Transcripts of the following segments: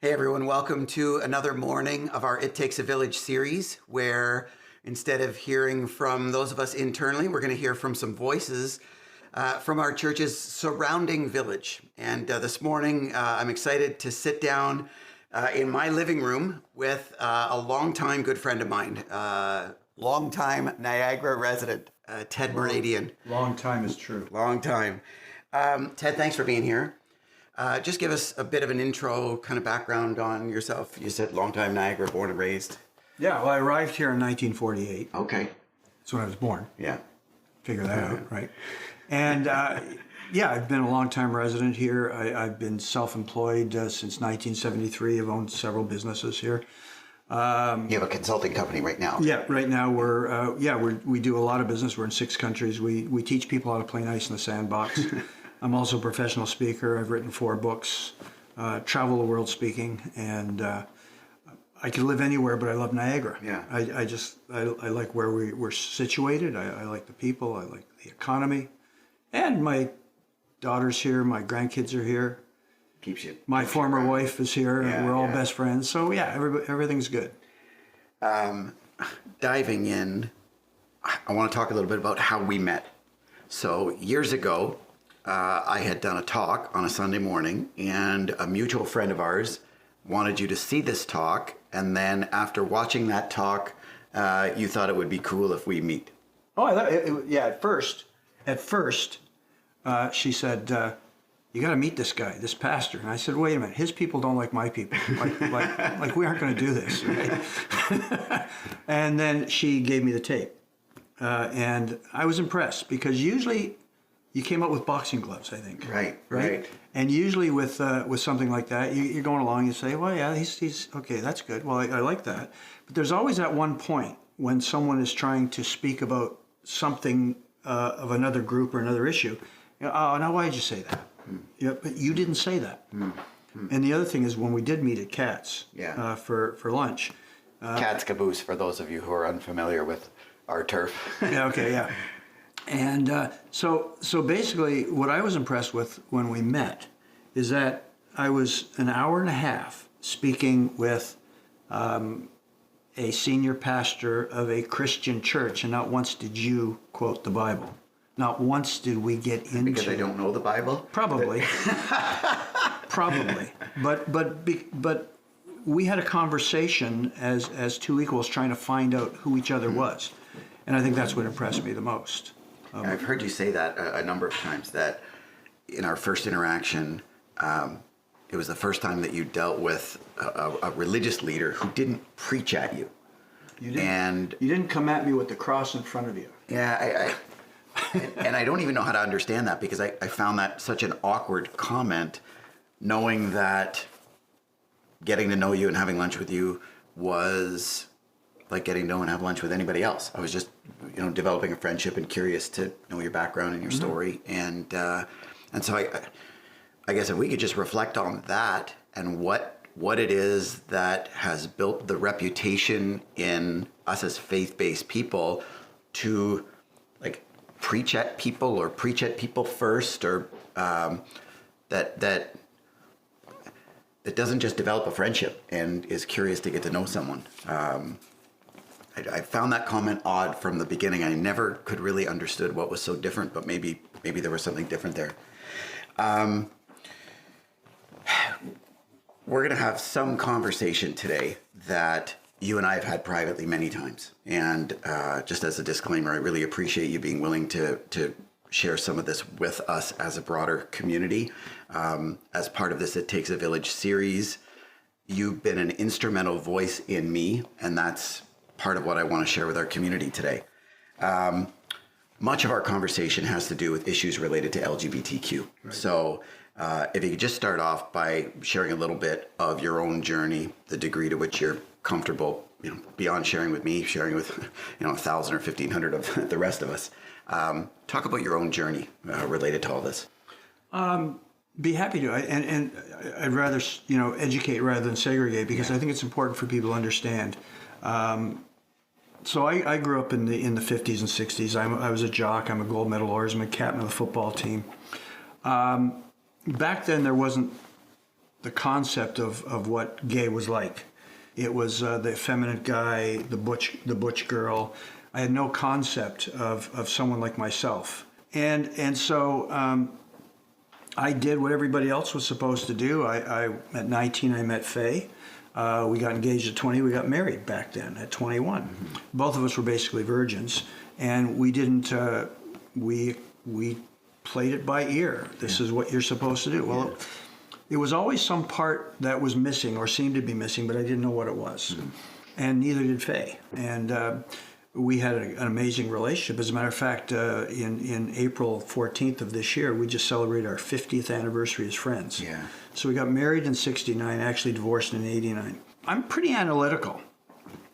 Hey everyone, welcome to another morning of our It Takes a Village series, where instead of hearing from those of us internally, we're going to hear from some voices from our church's surrounding village. And this morning, I'm excited to sit down in my living room with a longtime good friend of mine, longtime Niagara resident, Ted Mouradian. Long time is true. Long time. Ted, thanks for being here. Just give us a bit of an intro, kind of background on yourself. You said longtime Niagara, born and raised. Yeah, well, I arrived here in 1948. Okay. That's when I was born. Yeah. Figure that out, right? And yeah, I've been a long-time resident here. I've been self-employed since 1973. I've owned several businesses here. You have a consulting company right now. Yeah, right now we do a lot of business. We're in 6 countries. We teach people how to play nice in the sandbox. I'm also a professional speaker. I've written 4 books, travel the world speaking, and I can live anywhere, but I love Niagara. Yeah. I like where we're situated. I like the people. I like the economy, and my daughter's here. My grandkids are here. Keeps you. My former wife is here. Yeah, we're all best friends. So yeah, everything's good. Diving in, I want to talk a little bit about how we met. So years ago, I had done a talk on a Sunday morning, and a mutual friend of ours wanted you to see this talk, and then after watching that talk, you thought it would be cool if we meet. Oh, I thought yeah. At first, she said, "You got to meet this guy, this pastor." And I said, "Wait a minute. His people don't like my people. Like we aren't going to do this." Right? And then she gave me the tape, and I was impressed because usually you came up with boxing gloves, I think. Right. And usually with something like that, you're going along, you say, well, yeah, he's okay, that's good. Well, I like that. But there's always that one point when someone is trying to speak about something of another group or another issue. You know, oh, now why did you say that? Yeah, but you didn't say that. And the other thing is when we did meet at Katz for lunch. Cat's Caboose, for those of you who are unfamiliar with our turf. Yeah. And so basically what I was impressed with when we met is that I was an hour and a half speaking with a senior pastor of a Christian church, and not once did you quote the Bible. Not once did we get into... Because I don't know the Bible? Probably. Probably. But we had a conversation as 2 equals trying to find out who each other was. And I think that's what impressed me the most. I've heard you say that a number of times, that in our first interaction, it was the first time that you dealt with a religious leader who didn't preach at you. You didn't come at me with the cross in front of you. Yeah, and I don't even know how to understand that, because I found that such an awkward comment, knowing that getting to know you and having lunch with you was like getting to know and have lunch with anybody else. I was just, developing a friendship and curious to know your background and your story. And so I guess if we could just reflect on that and what it is that has built the reputation in us as faith-based people to like preach at people first, or that doesn't just develop a friendship and is curious to get to know someone. I found that comment odd from the beginning. I never could really understood what was so different, but maybe there was something different there. We're going to have some conversation today that you and I have had privately many times. And just as a disclaimer, I really appreciate you being willing to share some of this with us as a broader community. As part of this It Takes a Village series, you've been an instrumental voice in me, and that's part of what I want to share with our community today. Much of our conversation has to do with issues related to LGBTQ. Right. So if you could just start off by sharing a little bit of your own journey, the degree to which you're comfortable, beyond sharing with me, sharing with 1,000 or 1,500 of the rest of us. Talk about your own journey related to all this. Be happy to, and I'd rather educate rather than segregate, because I think it's important for people to understand. So I grew up in the 50s and 60s. I was a jock. I'm a gold medal oarsman, captain of the football team. Back then, there wasn't the concept of what gay was like. It was the effeminate guy, the butch girl. I had no concept of someone like myself. And so I did what everybody else was supposed to do. At 19, I met Faye. We got engaged at 20. We got married back then at 21. Mm-hmm. Both of us were basically virgins, and we didn't. We played it by ear. This is what you're supposed to do. Well, it was always some part that was missing or seemed to be missing, but I didn't know what it was, and neither did Faye. And we had an amazing relationship. As a matter of fact, in April 14th of this year, we just celebrated our 50th anniversary as friends. Yeah. So we got married in 69, actually divorced in 89. I'm pretty analytical.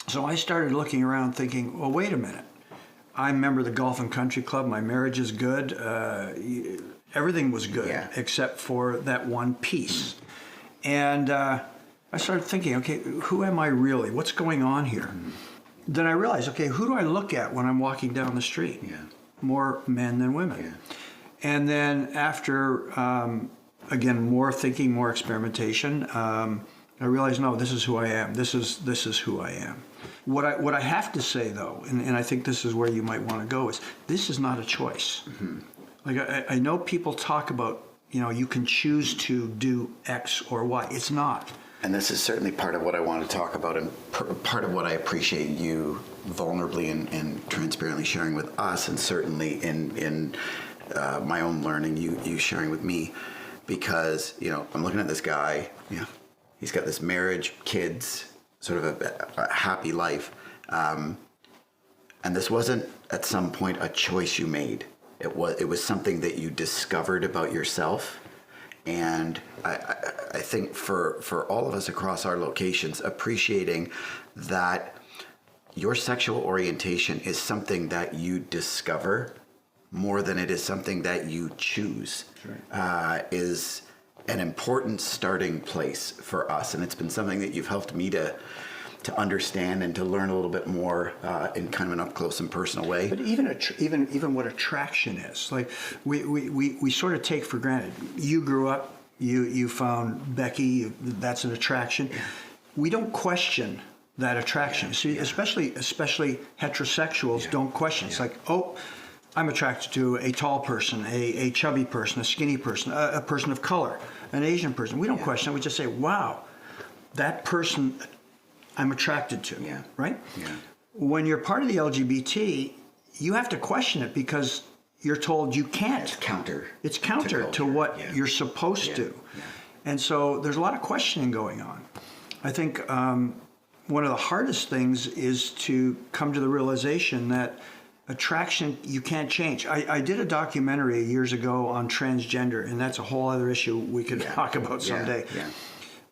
So I started looking around thinking, well, wait a minute. I'm a member of the Golf and Country Club. My marriage is good. Everything was good except for that one piece. And I started thinking, okay, who am I really? What's going on here? Then I realized, okay, who do I look at when I'm walking down the street? More men than women. And then after, again, more thinking, more experimentation, I realized, no, this is who I am. This is who I am. What I have to say, though, and I think this is where you might want to go, is this is not a choice. Like I know people talk about, you can choose to do X or Y. It's not. And this is certainly part of what I want to talk about, and part of what I appreciate you vulnerably and transparently sharing with us, and certainly in my own learning, you sharing with me, because I'm looking at this guy. He's got this marriage, kids, sort of a happy life, and this wasn't at some point a choice you made. It was something that you discovered about yourself. And I think for all of us across our locations, appreciating that your sexual orientation is something that you discover more than it is something that you choose, is an important starting place for us. And it's been something that you've helped me to understand and to learn a little bit more in kind of an up close and personal way. But even what attraction is, like we sort of take for granted. You grew up, you found Becky, that's an attraction. We don't question that attraction. See, especially heterosexuals don't question. It's like, oh, I'm attracted to a tall person, a chubby person, a skinny person, a person of color, an Asian person. We don't question it. We just say, wow, that person I'm attracted to, right? When you're part of the LGBT, you have to question it because you're told you can't. It's counter to what you're supposed to. And so there's a lot of questioning going on. I think one of the hardest things is to come to the realization that attraction you can't change. I did a documentary years ago on transgender, and that's a whole other issue we could talk about someday.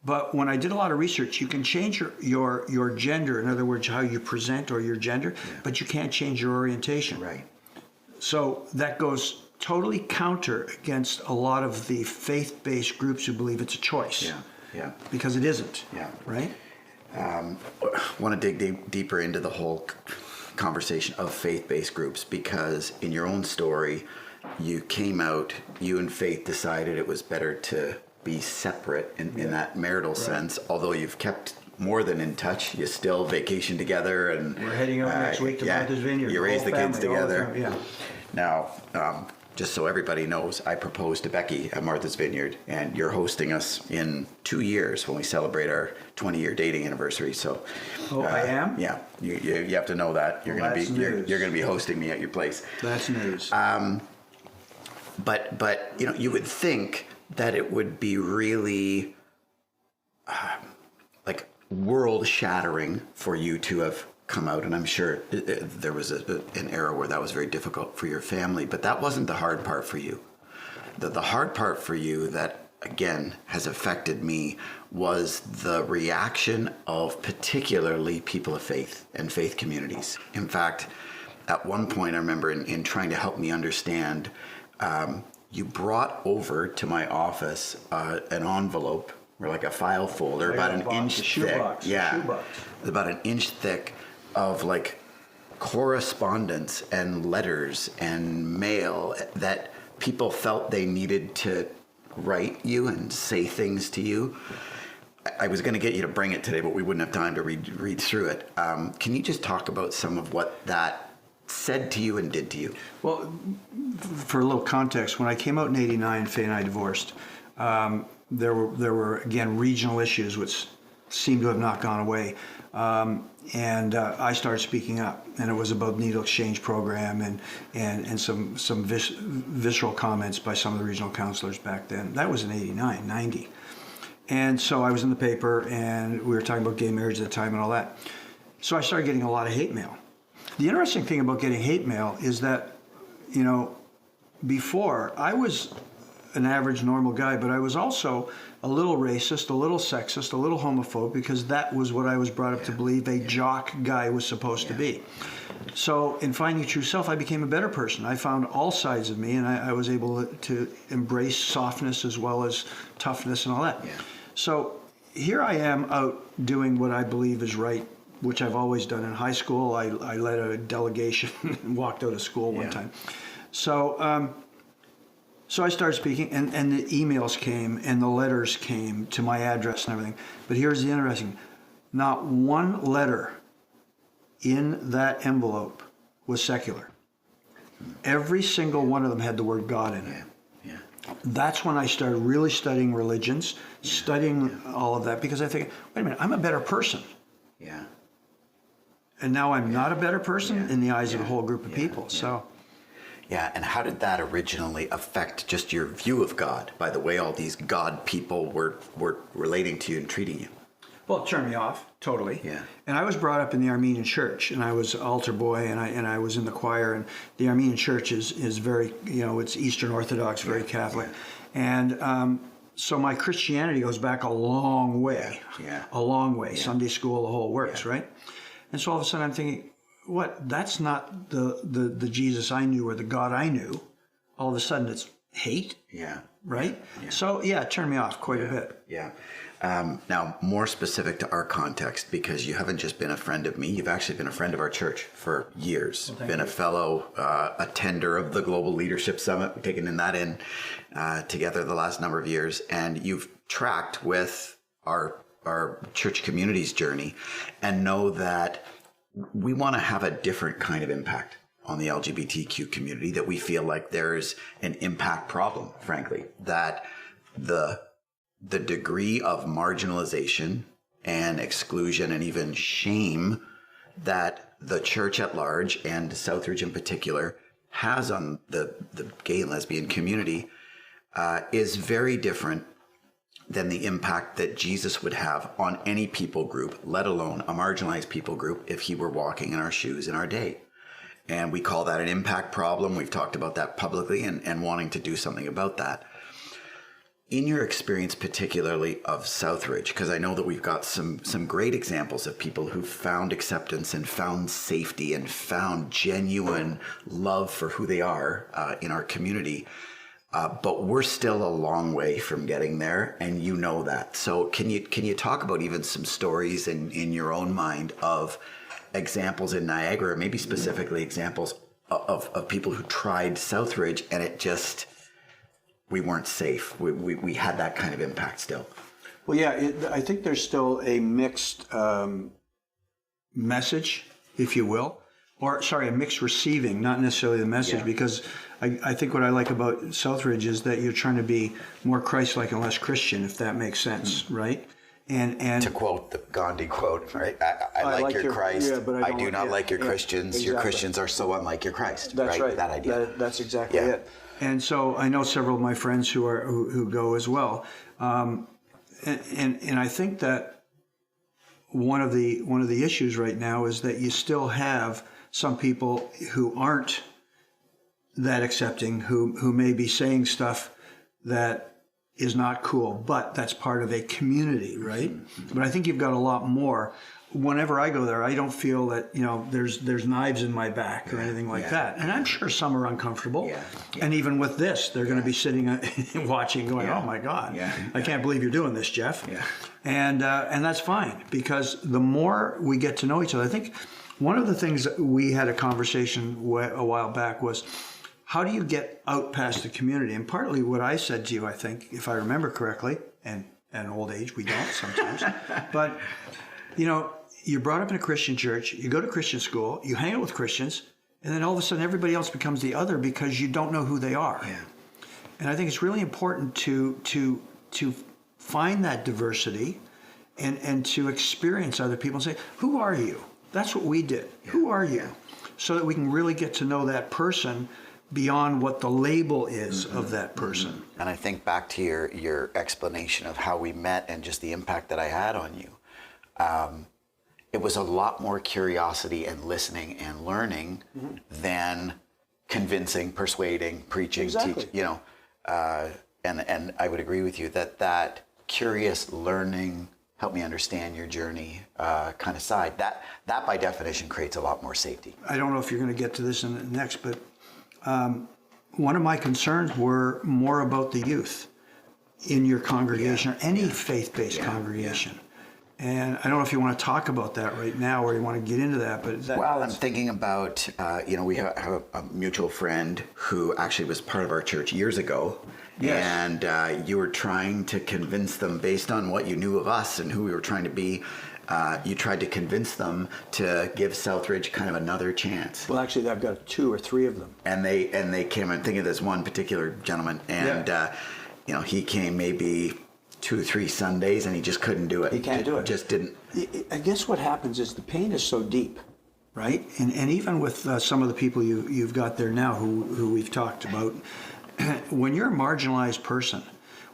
But when I did a lot of research, you can change your gender, in other words, how you present or your gender, but you can't change your orientation. Right. So that goes totally counter against a lot of the faith-based groups who believe it's a choice. Because it isn't. Right? I want to dig deeper into the whole conversation of faith-based groups, because in your own story, you came out, you and Faith decided it was better to be separate in that marital sense, although you've kept more than in touch. You still vacation together, and we're heading out next week to Martha's Vineyard. You raise the kids together. Now, just so everybody knows, I proposed to Becky at Martha's Vineyard, and you're hosting us in 2 years when we celebrate our 20-year dating anniversary. So, I am. Yeah, you have to know that you're going to be hosting me at your place. That's news. But you would think that it would be really like world-shattering for you to have come out, and I'm sure there was an era where that was very difficult for your family, but that wasn't the hard part for you. The hard part for you that, again, has affected me was the reaction of particularly people of faith and faith communities. In fact, at one point, I remember in trying to help me understand, you brought over to my office an envelope, or like a file folder, about an inch thick. About an inch thick of like correspondence and letters and mail that people felt they needed to write you and say things to you. I was going to get you to bring it today, but we wouldn't have time to read through it. Can you just talk about some of what that said to you and did to you? Well, for a little context, when I came out in '89, Faye and I divorced. There were again regional issues which seemed to have not gone away, and I started speaking up, and it was about the needle exchange program and some visceral comments by some of the regional councillors back then. That was in '89, '90. And so I was in the paper, and we were talking about gay marriage at the time and all that. So I started getting a lot of hate mail. The interesting thing about getting hate mail is that, you know, before I was an average normal guy, but I was also a little racist, a little sexist, a little homophobe, because that was what I was brought up to believe a jock guy was supposed to be. So in finding true self, I became a better person. I found all sides of me, and I was able to embrace softness as well as toughness and all that. So here I am out doing what I believe is right, which I've always done. In high school, I led a delegation and walked out of school one time. So so I started speaking, and the emails came, and the letters came to my address and everything. But here's the interesting, not one letter in that envelope was secular. Every single one of them had the word God in it. That's when I started really studying religions, studying all of that, because I think, wait a minute, I'm a better person. And now I'm not a better person in the eyes of a whole group of people. So. Yeah, and how did that originally affect just your view of God, by the way all these God people were relating to you and treating you? Well, it turned me off, totally. Yeah. And I was brought up in the Armenian church, and I was altar boy, and I was in the choir, and the Armenian church is very, you know, it's Eastern Orthodox, very Catholic. And so my Christianity goes back a long way. A long way. Sunday school, the whole works, right? And so all of a sudden I'm thinking, what? That's not the Jesus I knew or the God I knew. All of a sudden it's hate. Right? So it turned me off quite a bit. Now, more specific to our context, because you haven't just been a friend of me, you've actually been a friend of our church for years. Been a fellow attender of the Global Leadership Summit. We've taken that in together the last number of years, and you've tracked with our church community's journey, and know that we want to have a different kind of impact on the LGBTQ community, that we feel like there's an impact problem, frankly, that the degree of marginalization and exclusion and even shame that the church at large, and Southridge in particular, has on the gay and lesbian community is very different than the impact that Jesus would have on any people group, let alone a marginalized people group, if he were walking in our shoes in our day. And we call that an impact problem. We've talked about that publicly and wanting to do something about that. In your experience, particularly of Southridge, because I know that we've got some great examples of people who found acceptance and found safety and found genuine love for who they are in our community. But we're still a long way from getting there, and you know that. So can you talk about even some stories in your own mind of examples in Niagara, maybe specifically examples of people who tried Southridge and it just, we weren't safe. We had that kind of impact still. Well, I think there's still a mixed message, if you will, or a mixed receiving, not necessarily the message, because I think what I like about Southridge is that you're trying to be more Christ-like and less Christian, if that makes sense, right? And to quote the Gandhi quote, right? I like your Christ, but I do not like your Christians. Exactly. Your Christians are so unlike your Christ. That's right. That idea. That's exactly it. And so I know several of my friends who go as well, and I think that one of the issues right now is that you still have some people who aren't that accepting, who may be saying stuff that is not cool, but that's part of a community, right? Mm-hmm. But I think you've got a lot more. Whenever I go there, I don't feel that, there's knives in my back or anything like that. And I'm sure some are uncomfortable. And even with this, they're going to be sitting watching going, oh my God, I can't believe you're doing this, Jeff. And that's fine, because the more we get to know each other, I think one of the things that we had a conversation a while back was, how do you get out past the community? And partly what I said to you, I think, if I remember correctly, and at old age, we don't sometimes, but, you know, you're brought up in a Christian church, you go to Christian school, you hang out with Christians, and then all of a sudden everybody else becomes the other because you don't know who they are. Yeah. And I think it's really important to find that diversity and to experience other people and say, who are you? That's what we did. Yeah. Who are you? Yeah. So that we can really get to know that person beyond what the label is of that person. And I think back to your explanation of how we met and just the impact that I had on you. It was a lot more curiosity and listening and learning than convincing, persuading, preaching, exactly. teaching, and I would agree with you that curious learning, help me understand your journey kind of side, that by definition creates a lot more safety. I don't know if you're going to get to this in the next, but one of my concerns were more about the youth in your congregation or any faith-based congregation. And I don't know if you want to talk about that right now or you want to get into that, but I'm thinking about, we have a mutual friend who actually was part of our church years ago. Yes. And you were trying to convince them based on what you knew of us and who we were trying to be. You tried to convince them to give Southridge kind of another chance. Well, actually, I've got 2 or 3 of them. And they came. I'm thinking of this one particular gentleman, and he came maybe 2 or 3 Sundays, and he just couldn't do it. He can't do it. Just didn't. I guess what happens is the pain is so deep, right? And even with some of the people you've got there now who we've talked about, when you're a marginalized person,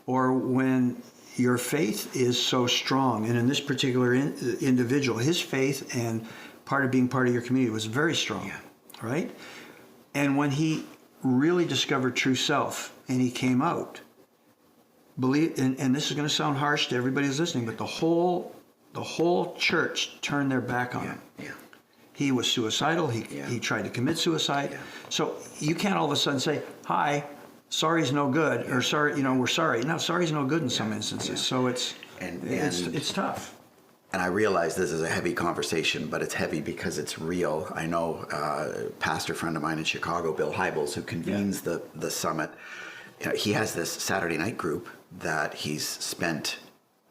or when your faith is so strong, and in this particular individual, his faith and part of being part of your community was very strong, right? And when he really discovered true self and he came out, and this is going to sound harsh to everybody who's listening, but the whole church turned their back on him. Yeah. He was suicidal. He tried to commit suicide. Yeah. So you can't all of a sudden say, "Hi, sorry's no good," or "Sorry, we're sorry." No, sorry's no good in some instances. Yeah. So it's tough. And I realize this is a heavy conversation, but it's heavy because it's real. I know a pastor friend of mine in Chicago, Bill Hybels, who convenes the summit. He has this Saturday night group that he's spent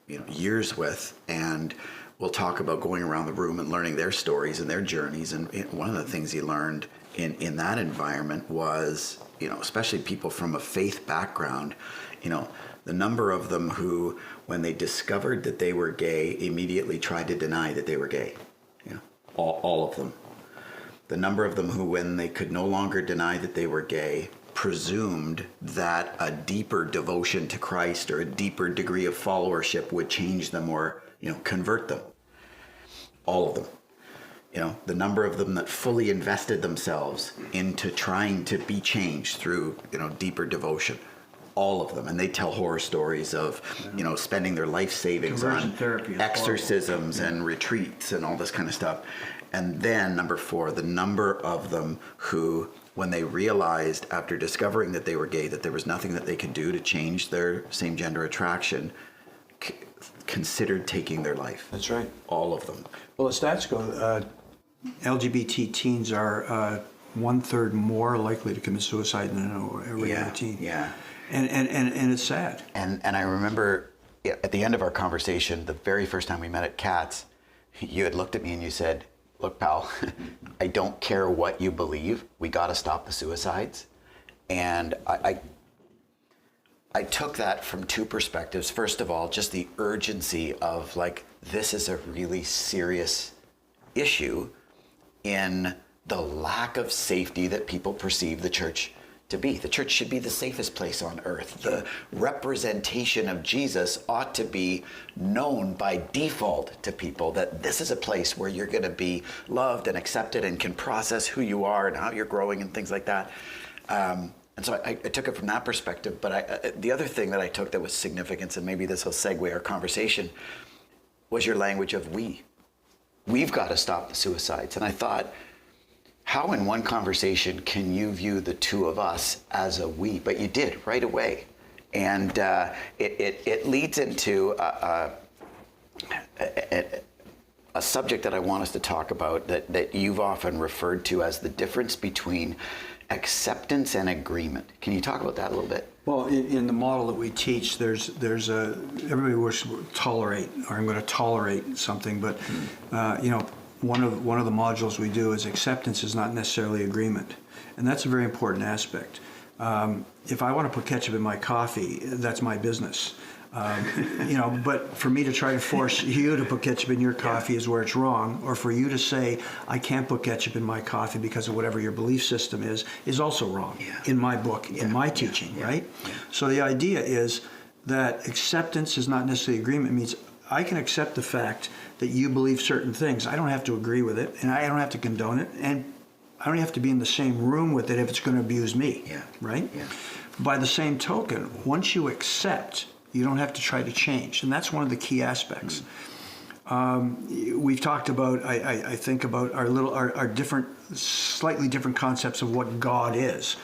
years with, and we'll talk about going around the room and learning their stories and their journeys. And one of the things he learned in that environment was, especially people from a faith background, the number of them who, when they discovered that they were gay, immediately tried to deny that they were gay. All of them. The number of them who, when they could no longer deny that they were gay, presumed that a deeper devotion to Christ or a deeper degree of followership would change them or, convert them. All of them. The number of them that fully invested themselves into trying to be changed through, deeper devotion. All of them. And they tell horror stories of, spending their life savings on exorcisms and retreats and all this kind of stuff. And then number 4, the number of them who, when they realized after discovering that they were gay, that there was nothing that they could do to change their same gender attraction, considered taking their life. That's right. All of them. Well, as stats go, LGBT teens are 1/3 more likely to commit suicide than every other teen. Yeah. And it's sad. And I remember at the end of our conversation, the very first time we met at Katz, you had looked at me and you said, "Look, pal, I don't care what you believe. We got to stop the suicides." And I took that from 2 perspectives. First of all, just the urgency of this is a really serious issue in the lack of safety that people perceive the church to be. The church should be the safest place on earth. The representation of Jesus ought to be known by default to people, that this is a place where you're going to be loved and accepted and can process who you are and how you're growing and things like that. And so I took it from that perspective. But the other thing that I took that was significant, and maybe this will segue our conversation, was your language of we. We've got to stop the suicides. And I thought, how in one conversation can you view the 2 of us as a we? But you did right away. And it leads into a subject that I want us to talk about that you've often referred to as the difference between acceptance and agreement. Can you talk about that a little bit? Well, in the model that we teach, everybody works tolerate, or I'm going to tolerate something, but one of the modules we do is acceptance is not necessarily agreement, and that's a very important aspect. If I want to put ketchup in my coffee, that's my business. But for me to try to force you to put ketchup in your coffee is where it's wrong, or for you to say, I can't put ketchup in my coffee because of whatever your belief system is also wrong in my book, in my teaching, right? Yeah. So the idea is that acceptance is not necessarily agreement. It means I can accept the fact that you believe certain things. I don't have to agree with it, and I don't have to condone it, and I don't have to be in the same room with it if it's going to abuse me, right? Yeah. By the same token, once you accept, you don't have to try to change, and that's one of the key aspects. We've talked about, I think about our different, slightly different concepts of what God is.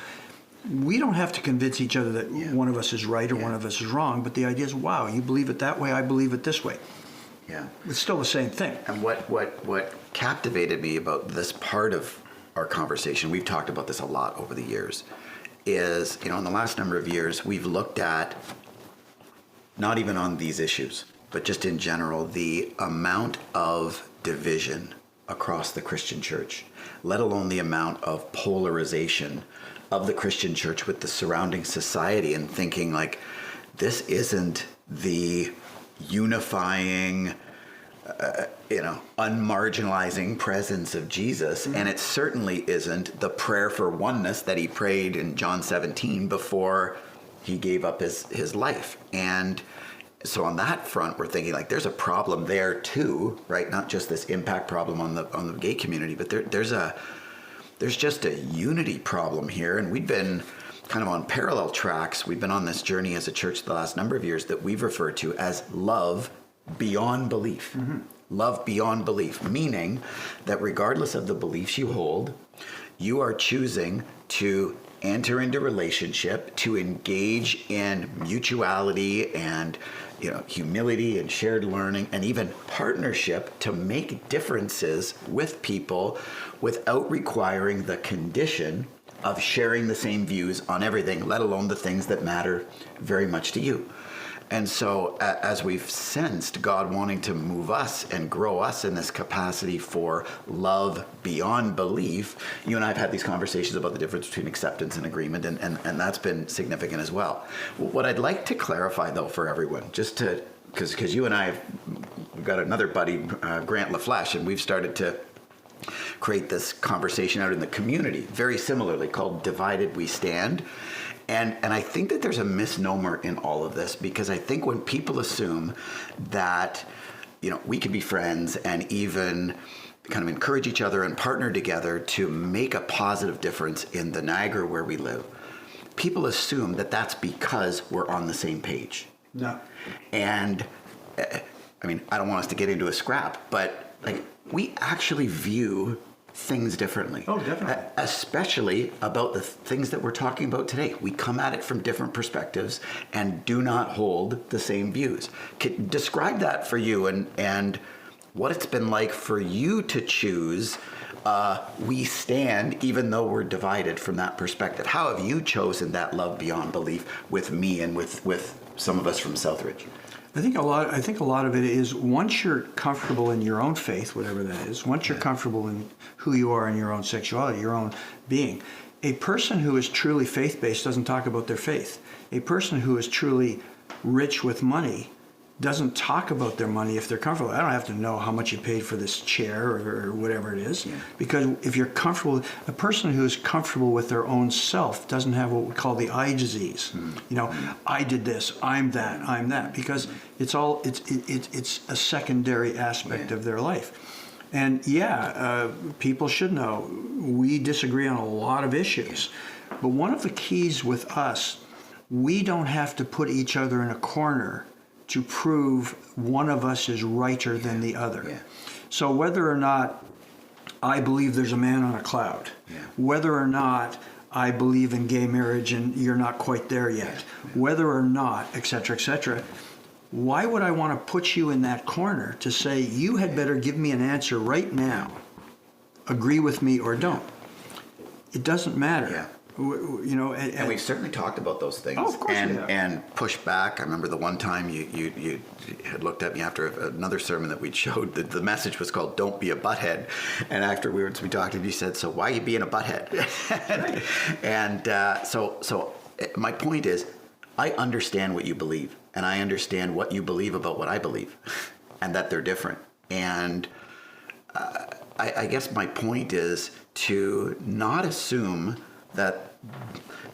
We don't have to convince each other that one of us is right or one of us is wrong, but the idea is, wow, you believe it that way, I believe it this way. Yeah, it's still the same thing. And what captivated me about this part of our conversation, we've talked about this a lot over the years, is, in the last number of years, we've looked at, not even on these issues, but just in general, the amount of division across the Christian church, let alone the amount of polarization of the Christian church with the surrounding society, and thinking like, this isn't the unifying, unmarginalizing presence of Jesus. And it certainly isn't the prayer for oneness that he prayed in John 17 before he gave up his life. And so on that front, we're thinking like there's a problem there too, right? Not just this impact problem on the gay community, but there's just a unity problem here. And we've been kind of on parallel tracks. We've been on this journey as a church the last number of years that we've referred to as love beyond belief. Mm-hmm. Love beyond belief, meaning that regardless of the beliefs you hold, you are choosing to enter into relationship, to engage in mutuality and humility and shared learning and even partnership to make differences with people without requiring the condition of sharing the same views on everything, let alone the things that matter very much to you. And so as we've sensed God wanting to move us and grow us in this capacity for love beyond belief, you and I have had these conversations about the difference between acceptance and agreement, and that's been significant as well. What I'd like to clarify, though, for everyone, just to, because you and I we've got another buddy, Grant LaFleche, and we've started to create this conversation out in the community, very similarly, called Divided We Stand. And I think that there's a misnomer in all of this, because I think when people assume that, we can be friends and even kind of encourage each other and partner together to make a positive difference in the Niagara where we live, people assume that that's because we're on the same page. No. And I don't want us to get into a scrap, but we actually view things differently. Oh, definitely. Especially about the things that we're talking about today. We come at it from different perspectives and do not hold the same views. Describe that for you and what it's been like for you to choose we stand even though we're divided from that perspective. How have you chosen that love beyond belief with me and with some of us from Southridge? I think a lot of it is, once you're comfortable in your own faith, whatever that is, once you're comfortable in who you are in your own sexuality, your own being, a person who is truly faith-based doesn't talk about their faith. A person who is truly rich with money doesn't talk about their money if they're comfortable. I don't have to know how much you paid for this chair or whatever it is, because if you're comfortable, a person who is comfortable with their own self doesn't have what we call the I disease. I did this, I'm that, because it's a secondary aspect of their life. And people should know we disagree on a lot of issues, but one of the keys with us, we don't have to put each other in a corner to prove one of us is righter than the other. Yeah. So whether or not I believe there's a man on a cloud, whether or not I believe in gay marriage and you're not quite there yet, whether or not, et cetera, why would I want to put you in that corner to say, you had better give me an answer right now, agree with me or don't? it doesn't matter. Yeah. You know, And we've certainly talked about those things. Oh, of course we have. And pushed back. I remember the one time you had looked at me after another sermon that we'd showed. The message was called "Don't be a butthead," and afterwards we talked, and you said, "So why are you being a butthead?" And so my point is, I understand what you believe, and I understand what you believe about what I believe, and that they're different. And I guess my point is to not assume that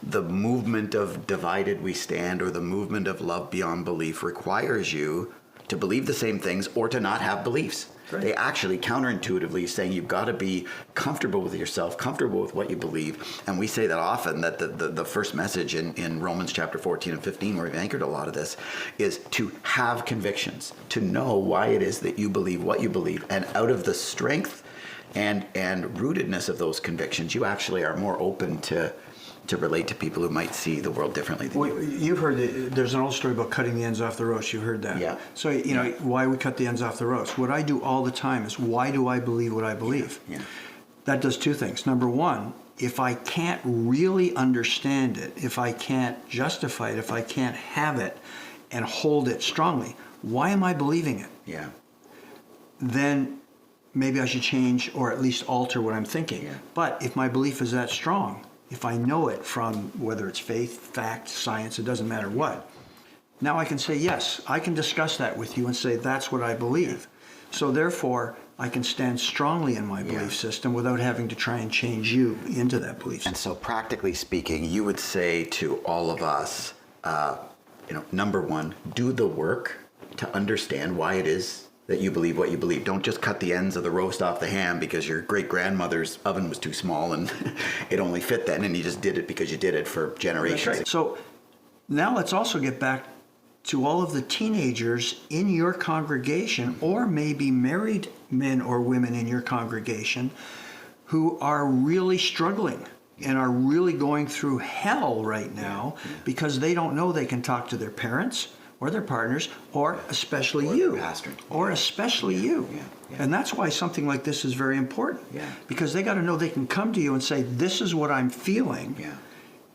the movement of divided we stand or the movement of love beyond belief requires you to believe the same things or to not have beliefs. Right. They actually counterintuitively saying you've got to be comfortable with yourself, comfortable with what you believe. And we say that often, that the first message in Romans chapter 14 and 15, where we've anchored a lot of this, is to have convictions, to know why it is that you believe what you believe. And out of the strength and rootedness of those convictions, you actually are more open to relate to people who might see the world differently than you. You've heard there's an old story about cutting the ends off the roast. You heard that. Yeah. So, you know, why we cut the ends off the roast. What I do all the time is, why do I believe what I believe? Yeah. That does two things. Number one, if I can't really understand it, if I can't justify it, if I can't have it and hold it strongly, why am I believing it? Yeah. Then maybe I should change or at least alter what I'm thinking. Yeah. But if my belief is that strong, if I know it from whether it's faith, fact, science, it doesn't matter what, now I can say, yes, I can discuss that with you and say, that's what I believe. So therefore, I can stand strongly in my belief system without having to try and change you into that belief system. And so practically speaking, you would say to all of us, number one, do the work to understand why it is that you believe what you believe. Don't just cut the ends of the roast off the ham because your great-grandmother's oven was too small and it only fit then, and you just did it because you did it for generations. That's right. So now let's also get back to all of the teenagers in your congregation, or maybe married men or women in your congregation, who are really struggling and are really going through hell right now because they don't know they can talk to their parents or their partners, or especially you, pastor, or especially you. And that's why something like this is very important, because they got to know they can come to you and say, this is what I'm feeling.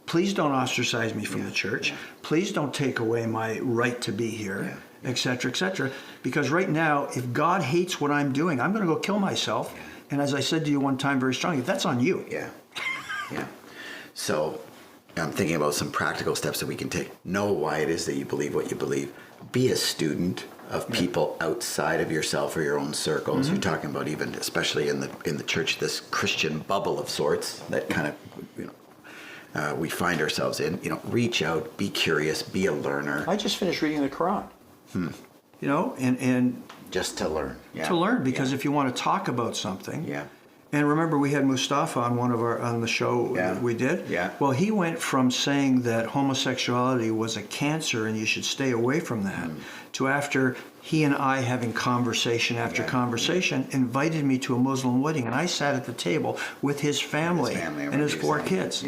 Please don't ostracize me from the church. Please don't take away my right to be here, et cetera, et cetera. Because right now, if God hates what I'm doing, I'm going to go kill myself. And as I said to you one time very strongly, that's on you. So I'm thinking about some practical steps that we can take. Know why it is that you believe what you believe. Be a student of people outside of yourself or your own circles. You're talking about even, especially in the church, this Christian bubble of sorts that kind of we find ourselves in. Reach out, be curious, be a learner. I just finished reading the Quran. And just to learn. To learn, because if you want to talk about something. And remember, we had Mustafa on the show that we did. Well, he went from saying that homosexuality was a cancer and you should stay away from that, to after he and I having conversation after conversation, invited me to a Muslim wedding, and I sat at the table with his family and his 4 kids.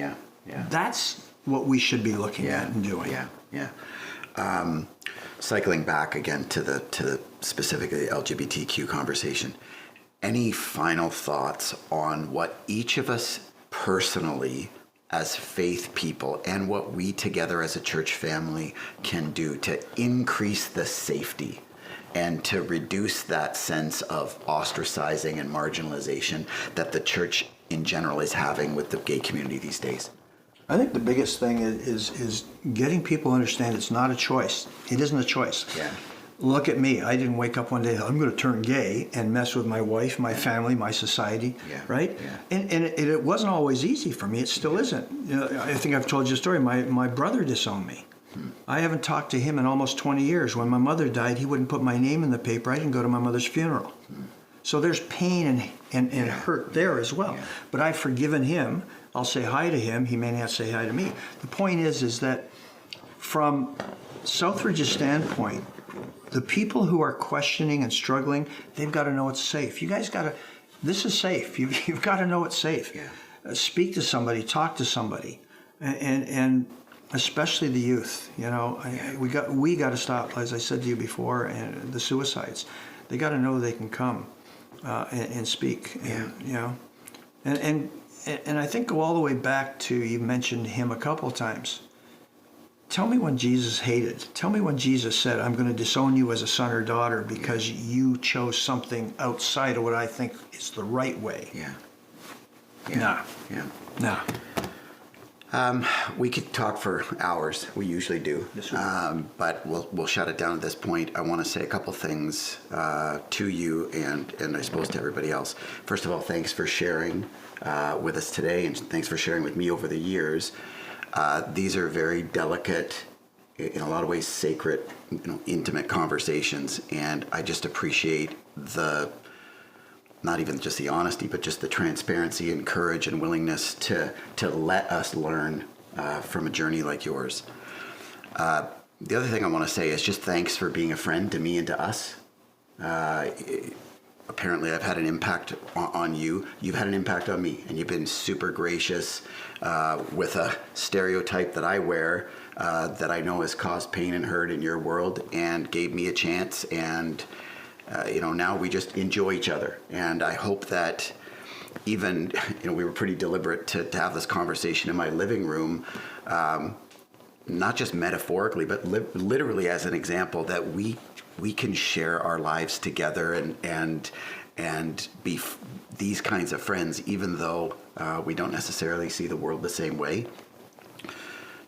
That's what we should be looking at and doing. Cycling back again to the specifically LGBTQ conversation. Any final thoughts on what each of us personally as faith people and what we together as a church family can do to increase the safety and to reduce that sense of ostracizing and marginalization that the church in general is having with the gay community these days? I think the biggest thing is getting people to understand it's not a choice. It isn't a choice. Look at me. I didn't wake up one day, I'm going to turn gay and mess with my wife, my family, my society, right? And it wasn't always easy for me. It still isn't. I think I've told you a story. My brother disowned me. I haven't talked to him in almost 20 years. When my mother died, he wouldn't put my name in the paper. I didn't go to my mother's funeral. So there's pain and hurt there as well. But I've forgiven him. I'll say hi to him. He may not say hi to me. The point is that from Southridge's standpoint, the people who are questioning and struggling, they've got to know it's safe. You guys got to, this is safe. You've got to know it's safe. Speak to somebody, talk to somebody, and especially the youth. We got to stop, as I said to you before, and the suicides. They got to know they can come and speak. And And I think go all the way back to, you mentioned him a couple of times. Tell me when Jesus hated. Tell me when Jesus said, I'm going to disown you as a son or daughter because you chose something outside of what I think is the right way. Yeah. Nah. Yeah. Nah. We could talk for hours. We usually do. Yes, sir. But we'll shut it down at this point. I want to say a couple things to you and I suppose to everybody else. First of all, thanks for sharing with us today, and thanks for sharing with me over the years. These are very delicate, in a lot of ways sacred, intimate conversations, and I just appreciate not even just the honesty, but just the transparency and courage and willingness to let us learn from a journey like yours. The other thing I want to say is just thanks for being a friend to me and to us. Apparently I've had an impact on you. You've had an impact on me, and you've been super gracious with a stereotype that I wear that I know has caused pain and hurt in your world, and gave me a chance. And now we just enjoy each other. And I hope that even, we were pretty deliberate to have this conversation in my living room, not just metaphorically, but literally as an example that we can share our lives together and be these kinds of friends, even though we don't necessarily see the world the same way.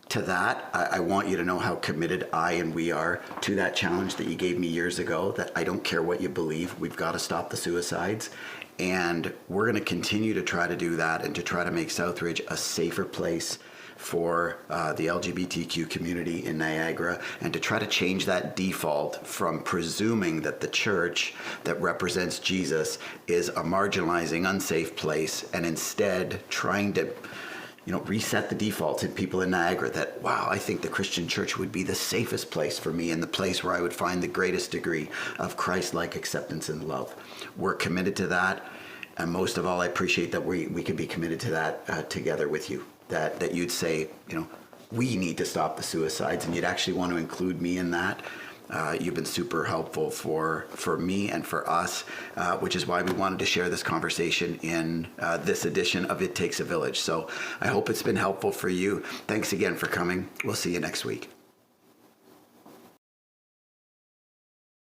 To that, I want you to know how committed I and we are to that challenge that you gave me years ago, that I don't care what you believe, we've got to stop the suicides. And we're going to continue to try to do that and to try to make Southridge a safer place for the LGBTQ community in Niagara, and to try to change that default from presuming that the church that represents Jesus is a marginalizing, unsafe place, and instead trying to reset the defaults in people in Niagara that, wow, I think the Christian church would be the safest place for me and the place where I would find the greatest degree of Christ-like acceptance and love. We're committed to that. And most of all, I appreciate that we can be committed to that together with you, that you'd say, we need to stop the suicides, and you'd actually want to include me in that. You've been super helpful for me and for us, which is why we wanted to share this conversation in this edition of It Takes a Village. So I hope it's been helpful for you. Thanks again for coming. We'll see you next week.